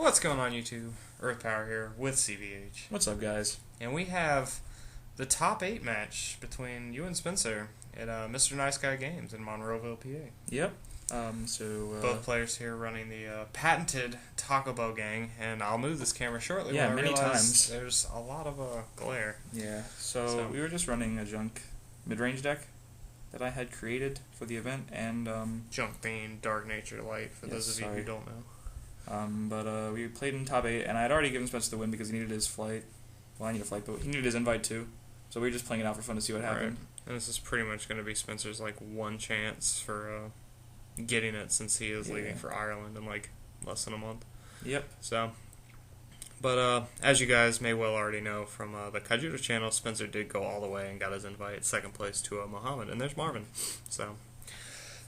What's going on, YouTube? Earth Power here with CVH. What's up, guys? And we have the top 8 match between you and Spencer at Mr. Nice Guy Games in Monroeville, PA. Yep. Both players here running the patented Taco Bell gang, and I'll move this camera shortly. Yeah, when I many realize times. There's a lot of glare. Yeah, so we were just running a junk mid-range deck that I had created for the event, and Junk being Dark Nature Light, for those of you who don't know. But we played in top 8, and I had already given Spencer the win because he needed his flight. Well, I need a flight, but he needed his invite too. So we were just playing it out for fun to see what happened. And this is pretty much going to be Spencer's one chance for getting it, since he is leaving for Ireland in less than a month. Yep. So, but as you guys may well already know from the Kaijudo channel, Spencer did go all the way and got his invite, second place to Mohammed, and there's Marvin. So,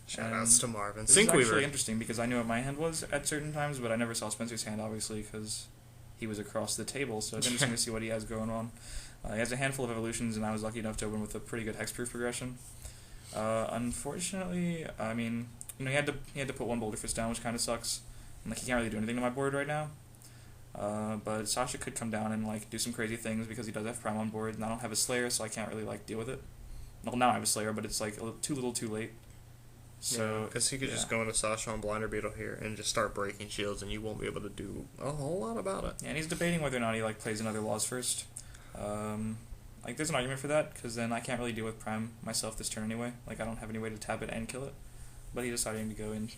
shout outs to Marvin. This is actually interesting because I knew what my hand was at certain times, but I never saw Spencer's hand, obviously, because he was across the table, so it's interesting to see what he has going on. He has a handful of evolutions, and I was lucky enough to open with a pretty good hexproof progression. Unfortunately, I mean, he had to put one Boulder Fist down, which kind of sucks. And, he can't really do anything to my board right now. But Sasha could come down and do some crazy things because he does have Prime on board, and I don't have a Slayer, so I can't really deal with it. Well, now I have a Slayer, but it's too little, too late. So because he could just go into Sasha on Blinder Beetle here and just start breaking shields, and you won't be able to do a whole lot about it. Yeah, and he's debating whether or not he plays another Laws first. There's an argument for that, because then I can't really deal with Prime myself this turn anyway. I don't have any way to tap it and kill it. But he decided to go in.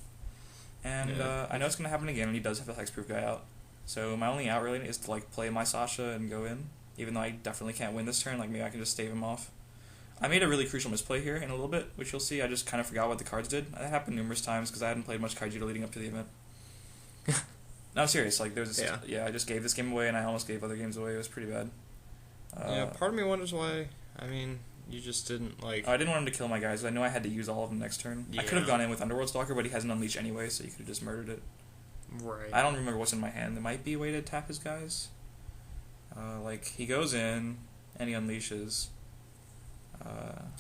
And I know it's going to happen again, and he does have the hexproof guy out. So my only out really is to play my Sasha and go in, even though I definitely can't win this turn. Maybe I can just stave him off. I made a really crucial misplay here in a little bit, which you'll see. I just kind of forgot what the cards did. That happened numerous times because I hadn't played much Kaijudo leading up to the event. No, I'm serious. I just gave this game away, and I almost gave other games away. It was pretty bad. Part of me wonders why. I mean, you just didn't I didn't want him to kill my guys. I knew I had to use all of them next turn. Yeah. I could have gone in with Underworld Stalker, but he has an Unleash anyway, so you could have just murdered it. Right. I don't remember what's in my hand. There might be a way to tap his guys. He goes in, and he unleashes.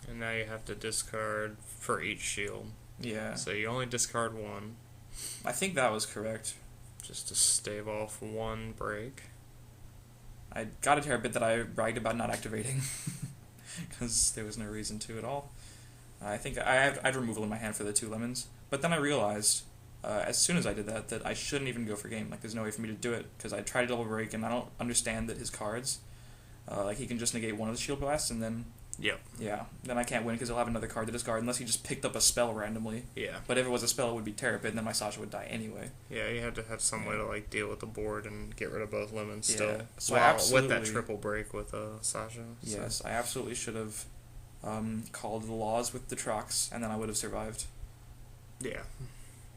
And now you have to discard for each shield. Yeah. So you only discard one. I think that was correct. Just to stave off one break. I got a Terror Bit that I bragged about not activating. Because there was no reason to at all. I think I had removal in my hand for the 2 lemons. But then I realized, as soon as I did that I shouldn't even go for game. There's no way for me to do it. Because I tried to double break, and I don't understand that his cards, he can just negate one of the shield blasts, and then... Yep. Yeah, then I can't win because he'll have another card to discard unless he just picked up a spell randomly. Yeah. But if it was a spell, it would be Terror Pit, and then my Sasha would die anyway. Yeah, you had to have some way to deal with the board and get rid of both lemons still. So I absolutely, with that triple break with Sasha. Yes, so. I absolutely should have called the Laws with the Trox, and then I would have survived. Yeah.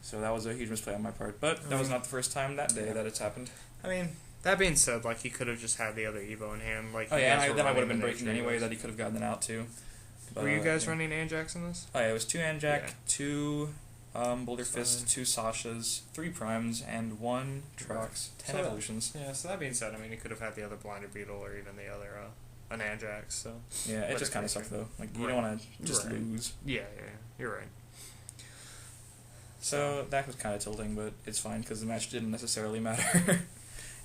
So that was a huge misplay on my part, but that was not the first time that day that it's happened. I mean, that being said, he could have just had the other Evo in hand. Then I would have been breaking anyway, that he could have gotten it out too. But, were you guys running Anjacs in this? Oh yeah, it was 2 Anjak, 2 Boulder Fist, 2 Sashas, 3 Primes, and 1 Trox, 10 evolutions. Yeah, so that being said, he could have had the other Blinder Beetle or even the other an Anjac, so... Yeah, it just kind of sucked though. You don't want to just lose. Yeah, you're right. So that was kind of tilting, but it's fine because the match didn't necessarily matter.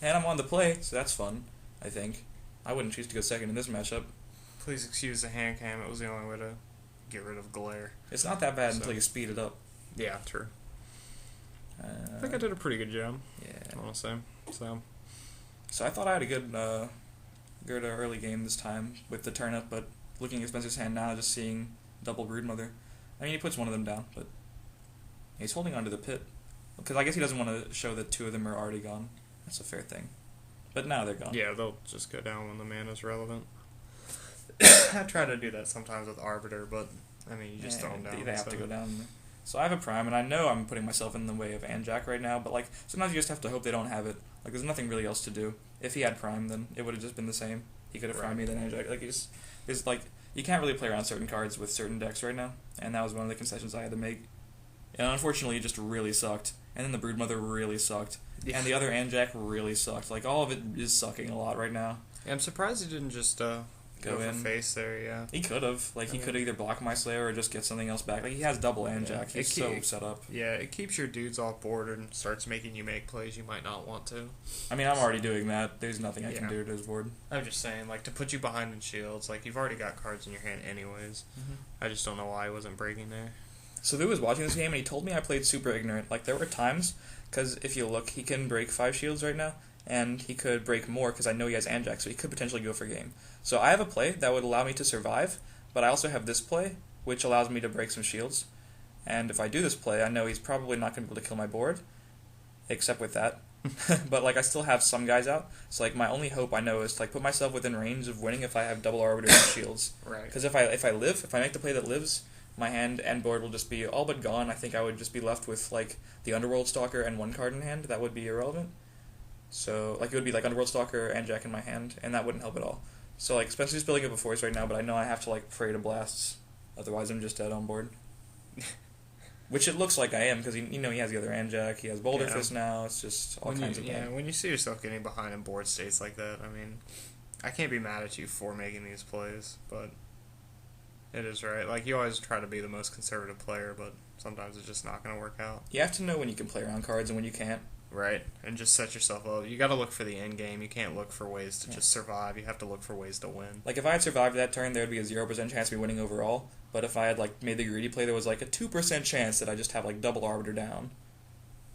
And I'm on the play, so that's fun, I think. I wouldn't choose to go second in this matchup. Please excuse the hand cam, it was the only way to get rid of glare. It's not that bad until you speed it up. Yeah, true. I think I did a pretty good job. Yeah. I want to say. So I thought I had a good early game this time with the turnip, but looking at Spencer's hand now, just seeing double Broodmother. He puts one of them down, but he's holding onto the pit. Because I guess he doesn't want to show that 2 of them are already gone. That's a fair thing. But now they're gone. Yeah, they'll just go down when the mana's relevant. I try to do that sometimes with Arbiter, but, you just throw them down. They have to go down. So I have a Prime, and I know I'm putting myself in the way of Anjac right now, but, sometimes you just have to hope they don't have it. There's nothing really else to do. If he had Prime, then it would have just been the same. He could have Primed me, then Anjac. You can't really play around certain cards with certain decks right now, and that was one of the concessions I had to make. And unfortunately, it just really sucked. And then the Broodmother really sucked. Yeah. And the other Anjac really sucked. All of it is sucking a lot right now. Yeah, I'm surprised he didn't just go for in. face there, yeah. He could have. Like, he could either block my Slayer or just get something else back. Like, he has double and Jack. He's so set up. Yeah, it keeps your dudes off board and starts making you make plays you might not want to. I mean, I'm already doing that. There's nothing I can do to his board. I'm just saying, like, to put you behind in shields, like, you've already got cards in your hand anyways. Mm-hmm. I just don't know why I wasn't breaking there. So Vu was watching this game, and he told me I played super ignorant. Like, there were times, because if you look, he can break 5 shields right now, and he could break more, because I know he has Anjac, so he could potentially go for game. So I have a play that would allow me to survive, but I also have this play, which allows me to break some shields. And if I do this play, I know he's probably not going to be able to kill my board, except with that. But, like, I still have some guys out, so, like, my only hope I know is to, like, put myself within range of winning if I have double arbiter and shields. Right. Because if I make the play that lives, my hand and board will just be all but gone. I think I would just be left with, like, the Underworld Stalker and 1 card in hand. That would be irrelevant. So, like, it would be, like, Underworld Stalker and Jack in my hand, and that wouldn't help at all. So, like, Spencer's building up a force right now, but I know I have to, like, pray to blasts. Otherwise, I'm just dead on board. Which it looks like I am, because, he has the other Anjac, he has Boulder Fist now, it's just all kinds of bad. Yeah, when you see yourself getting behind in board states like that, I mean, I can't be mad at you for making these plays, but it is right. Like, you always try to be the most conservative player, but sometimes it's just not going to work out. You have to know when you can play around cards and when you can't. Right, and just set yourself up. You got to look for the end game. You can't look for ways to just survive. You have to look for ways to win. Like, if I had survived that turn, there would be a 0% chance of me winning overall. But if I had, like, made the greedy play, there was, like, a 2% chance that I just have, like, double arbiter down.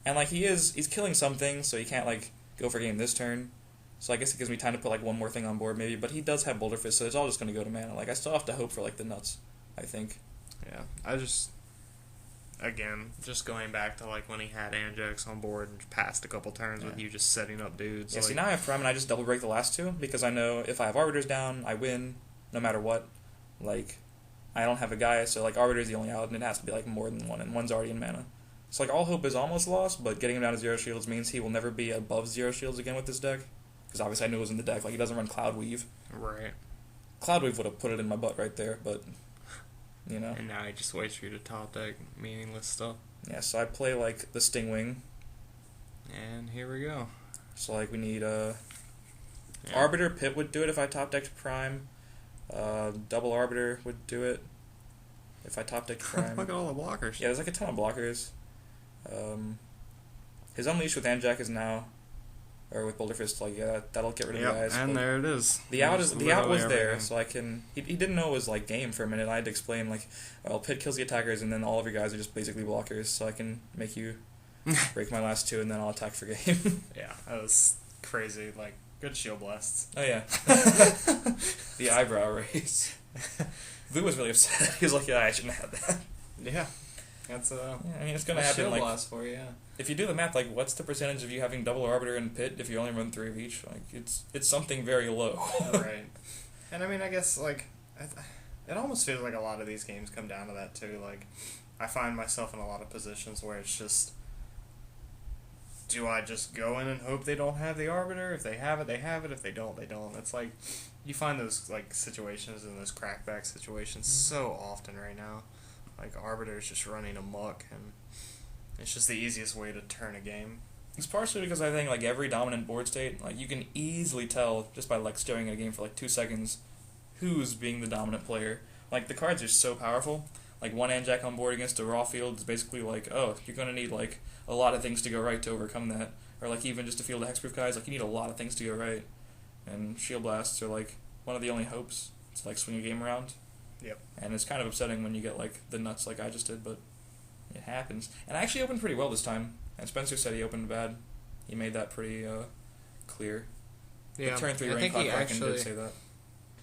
And, like, he's killing some things, so he can't, like, go for game this turn. So I guess it gives me time to put, like, one more thing on board, maybe. But he does have Boulder Fist, so it's all just going to go to mana. Like, I still have to hope for, like, the nuts, I think. Yeah, again, just going back to, like, when he had Anjax on board and passed a couple turns with you just setting up dudes. Yeah, like, see, now I have Prime and I just double break the last 2, because I know if I have Arbiters down, I win, no matter what. Like, I don't have a guy, so, like, Arbiter's the only out, and it has to be, like, more than 1, and 1's already in mana. So, like, all hope is almost lost, but getting him down to 0 shields means he will never be above 0 shields again with this deck. Because obviously I knew it was in the deck. Like, he doesn't run Cloud Weave. Right. Cloud Weave would have put it in my butt right there, but, you know. And now he just waits for you to top deck meaningless stuff. Yeah, so I play, like, the Stingwing. And here we go. So, like, we need, Arbiter, Pit would do it if I top decked Prime. Double Arbiter would do it if I top decked Prime. Look at all the blockers. Yeah, there's, like, a ton of blockers. His Unleash with Anjac is now, or with Boulder Fist, like, yeah, that'll get rid of the guys. And there it is. The out was there, so I can. He didn't know it was like game for a minute. I had to explain like, well, Pit kills the attackers, and then all of your guys are just basically blockers. So I can make you break my last 2, and then I'll attack for game. Yeah, that was crazy. Like, good shield blasts. Oh yeah, the eyebrow raise. Vu was really upset. He was like, "Yeah, I shouldn't have had that." Yeah, that's Yeah, I mean, it's gonna happen. shield Like, blast for you. Yeah. if you do the math, like, what's the percentage of you having double Arbiter and Pit if you only run 3 of each? Like, it's something very low. Right. And I mean, I guess, like, it almost feels like a lot of these games come down to that, too. Like, I find myself in a lot of positions where it's just, do I just go in and hope they don't have the Arbiter? If they have it, they have it. If they don't, they don't. It's like, you find those, like, situations and those crackback situations so often right now. Like, Arbiter is just running amok, and it's just the easiest way to turn a game. It's partially because I think, like, every dominant board state, like, you can easily tell just by, like, staring at a game for, like, 2 seconds who's being the dominant player. Like, the cards are so powerful. Like, 1 Anjac on board against a raw field is basically like, oh, you're going to need, like, a lot of things to go right to overcome that. Or, like, even just to field of hexproof guys, like, you need a lot of things to go right. And shield blasts are, like, one of the only hopes to, like, swing a game around. Yep. And it's kind of upsetting when you get, like, the nuts like I just did, but it happens. And I actually opened pretty well this time. And Spencer said he opened bad. He made that pretty clear. Yeah, the turn 3 I rain think he clock actually did say that.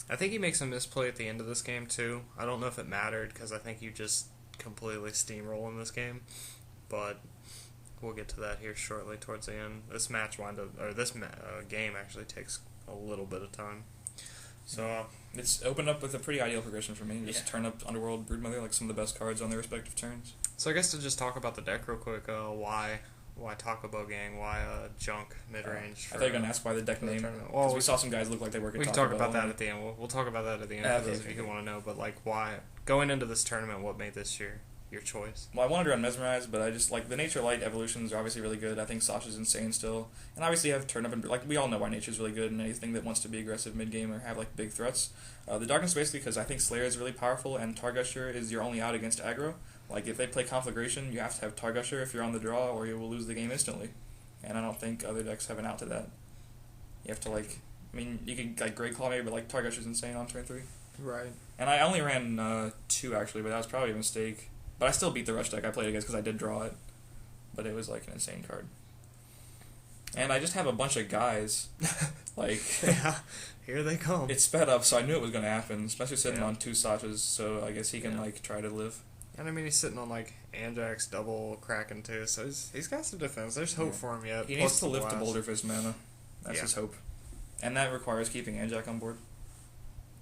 I think he makes a misplay at the end of this game, too. I don't know if it mattered, because I think you just completely steamroll in this game. But we'll get to that here shortly towards the end. This game actually takes a little bit of time. So it's opened up with a pretty ideal progression for me. Just turn up Underworld, Broodmother, like some of the best cards on their respective turns. So I guess to just talk about the deck real quick, why Taco Bell Gang, why Junk mid-range? I thought you were going to ask why the deck name. Well, we saw some guys look like they work at Taco Taco Bell. We can talk about that at the end. We'll talk about that at the end for those of you who want to know. But, like, why, going into this tournament, what made this year your choice. Well, I wanted to run Mesmerize, but I just, like, the Nature Light evolutions are obviously really good. I think Sasha's insane still. And obviously you have Turn Up and, like, we all know why Nature's really good and anything that wants to be aggressive mid-game or have, like, big threats. The Darkness basically because I think Slayer is really powerful and Targusher is your only out against aggro. Like, if they play Conflagration, you have to have Targusher if you're on the draw or you will lose the game instantly. And I don't think other decks have an out to that. You have to, like, I mean, you can, like, Great Claw maybe, but, like, Targusher's insane on turn 3. Right. And I only ran 2, actually, but that was probably a mistake. But I still beat the Rush deck I played against because I did draw it. But it was, like, an insane card. And I just have a bunch of guys. Like, yeah, here they come. It's sped up, so I knew it was going to happen. Spencer's sitting Yeah. on 2 Sachas, so I guess he can, like, try to live. And I mean, he's sitting on, like, Anjax double Kraken, too, so he's got some defense. There's hope for him yet. He Plus needs to the lift the blast. Boulder Fist mana. That's his hope. And that requires keeping Anjac on board.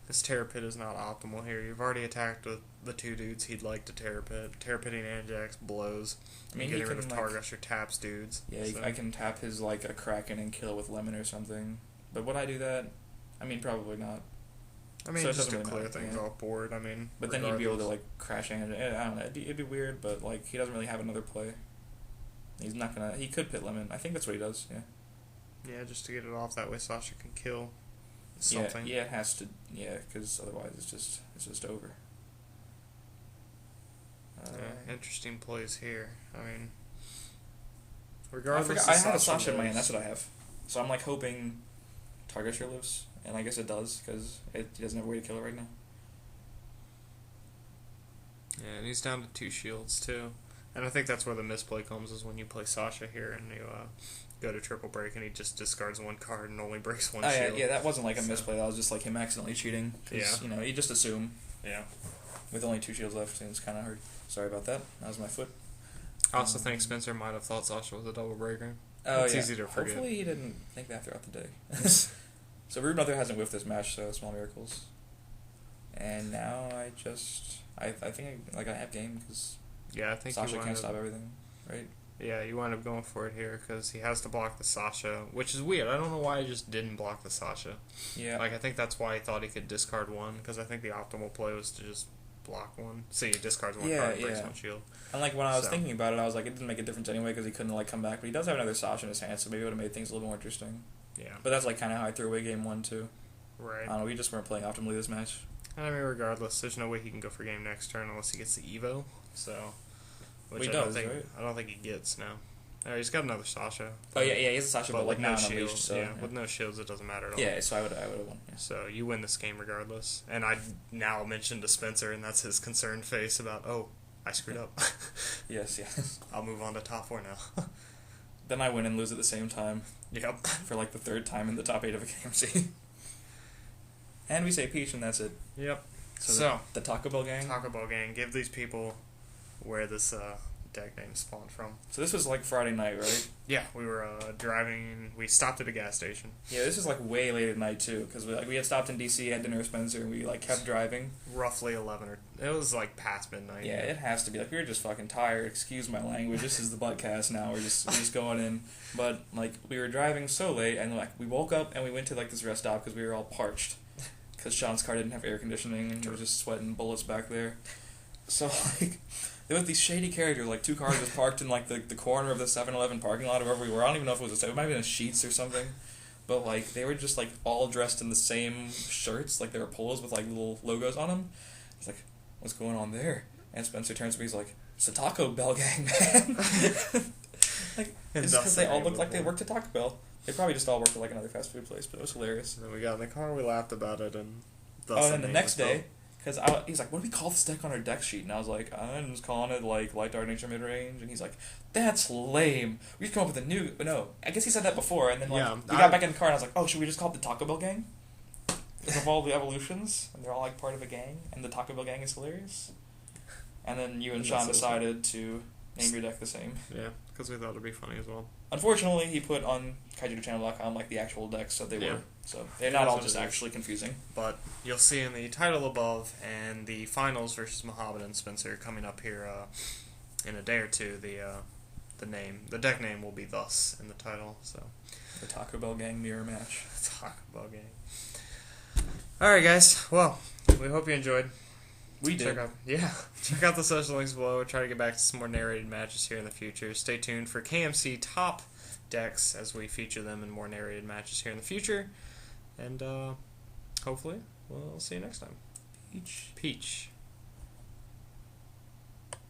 This Terror Pit is not optimal here. You've already attacked with the 2 dudes he'd like to Terror Pit. Terror Pitting Anjax blows. I mean, getting he rid of can, Targusher taps dudes. Yeah, so. I can tap his, like, a Kraken and kill it with Lemon or something. But would I do that? I mean, probably not. I mean, So it just to doesn't clear really matter, things yeah. off board, I mean. But then you'd be able to, like, crash Anjac. I don't know, it'd be weird, but, like, he doesn't really have another play. He's not gonna... He could pit Lemon. I think that's what he does, yeah. Yeah, just to get it off. That way Sasha can kill something. Yeah, it has to... Yeah, because otherwise it's just over. Yeah, interesting plays here. I mean, I regardless forgot, of I have a Sasha Sasha in my hand, lives- that's what I have. So I'm, like, hoping Targusher lives, and I guess it does, because he doesn't have a way to kill it right now. Yeah, and he's down to 2 shields, too. And I think that's where the misplay comes, is when you play Sasha here and you go to triple break and he just discards 1 card and only breaks 1 shield. Yeah, that wasn't like a misplay, that was just like him accidentally cheating. 'Cause, Yeah. you know, you just assume. Yeah. With only 2 shields left, it's kind of hard. Sorry about that. That was my foot. I also think Spencer might have thought Sasha was a double breaker. Oh, It's yeah. easy to forget. Hopefully he didn't think that throughout the day. So Rude Mother hasn't whiffed this match, so small miracles. And now I think I have game because Yeah, I think Sasha you can't stop everything, right? Yeah, you wind up going for it here because he has to block the Sasha, which is weird. I don't know why he just didn't block the Sasha. Yeah. Like, I think that's why he thought he could discard 1, because I think the optimal play was to just block 1. So he discards 1 card and breaks 1 shield. And, like, when I was thinking about it, I was like, it didn't make a difference anyway because he couldn't, like, come back. But he does have another Sasha in his hand, so maybe it would have made things a little more interesting. Yeah. But that's, like, kind of how I threw away game 1, too. Right. I don't know, we just weren't playing optimally this match. And I mean, regardless, there's no way he can go for game next turn unless he gets the Evo. So, which He I does, don't think right? I don't think he gets now. He's got another Sasha. Oh, yeah, he has a Sasha, but like, with now no unleashed, shields. so... Yeah, with no shields, it doesn't matter at all. Yeah, so I would have won, yeah. So you win this game regardless. And I now mentioned to Spencer, and that's his concerned face about, oh, I screwed up. Yes. I'll move on to top 4 now. Then I win and lose at the same time. Yep. For, like, the 3rd time in the top 8 of a KMC. And we say Peach, and that's it. Yep. So the Taco Bell gang? Taco Bell gang, give these people where this deck name spawned from. So this was, like, Friday night, right? Yeah, we were driving, we stopped at a gas station. Yeah, this was, like, way late at night, too, because we had stopped in D.C., had dinner with Spencer, and we, like, kept driving. Roughly 11 or... It was, like, past midnight. Yeah, it has to be. Like, we were just fucking tired. Excuse my language. This is the buttcast now. We're just going in. But, like, we were driving so late, and, like, we woke up and we went to, like, this rest stop because we were all parched. Because Sean's car didn't have air conditioning, and we were just sweating bullets back there. So, like... There was these shady characters, like 2 cars just parked in, like, the corner of the 7-Eleven parking lot or wherever we were. I don't even know if it was it might have been a Sheetz or something. But, like, they were just, like, all dressed in the same shirts. Like, they were polos with, like, little logos on them. It's like, what's going on there? And Spencer turns to me, he's like, it's a Taco Bell gang, man. Like, it's because they all looked like they worked at Taco Bell. They probably just all worked at, like, another fast food place, but it was hilarious. And then we got in the car, we laughed about it, and... And then the next day... Because he's like, what do we call this deck on our deck sheet? And I was like, I'm just calling it, like, Light Dark Nature Mid-Range. And he's like, that's lame. We should come up with a new... No, I guess he said that before. And then, like, we got back in the car, and I was like, oh, should we just call it the Taco Bell Gang? Because of all the evolutions. And they're all, like, part of a gang. And the Taco Bell Gang is hilarious. And then you and Sean decided to name your deck the same. Yeah, because we thought it'd be funny as well. Unfortunately, he put on KaijudoChannel.com, like, the actual decks, so they were... So they're not all just actually confusing. But you'll see in the title above and the finals versus Muhammad and Spencer coming up here in a day or two, the deck name will be thus in the title. So The Taco Bell Gang mirror match. Taco Bell Gang. Alright guys, well, we hope you enjoyed. We did. Check out the social links below. We'll try to get back to some more narrated matches here in the future. Stay tuned for KMC top decks as we feature them in more narrated matches here in the future. And hopefully we'll see you next time. Peach. Peach.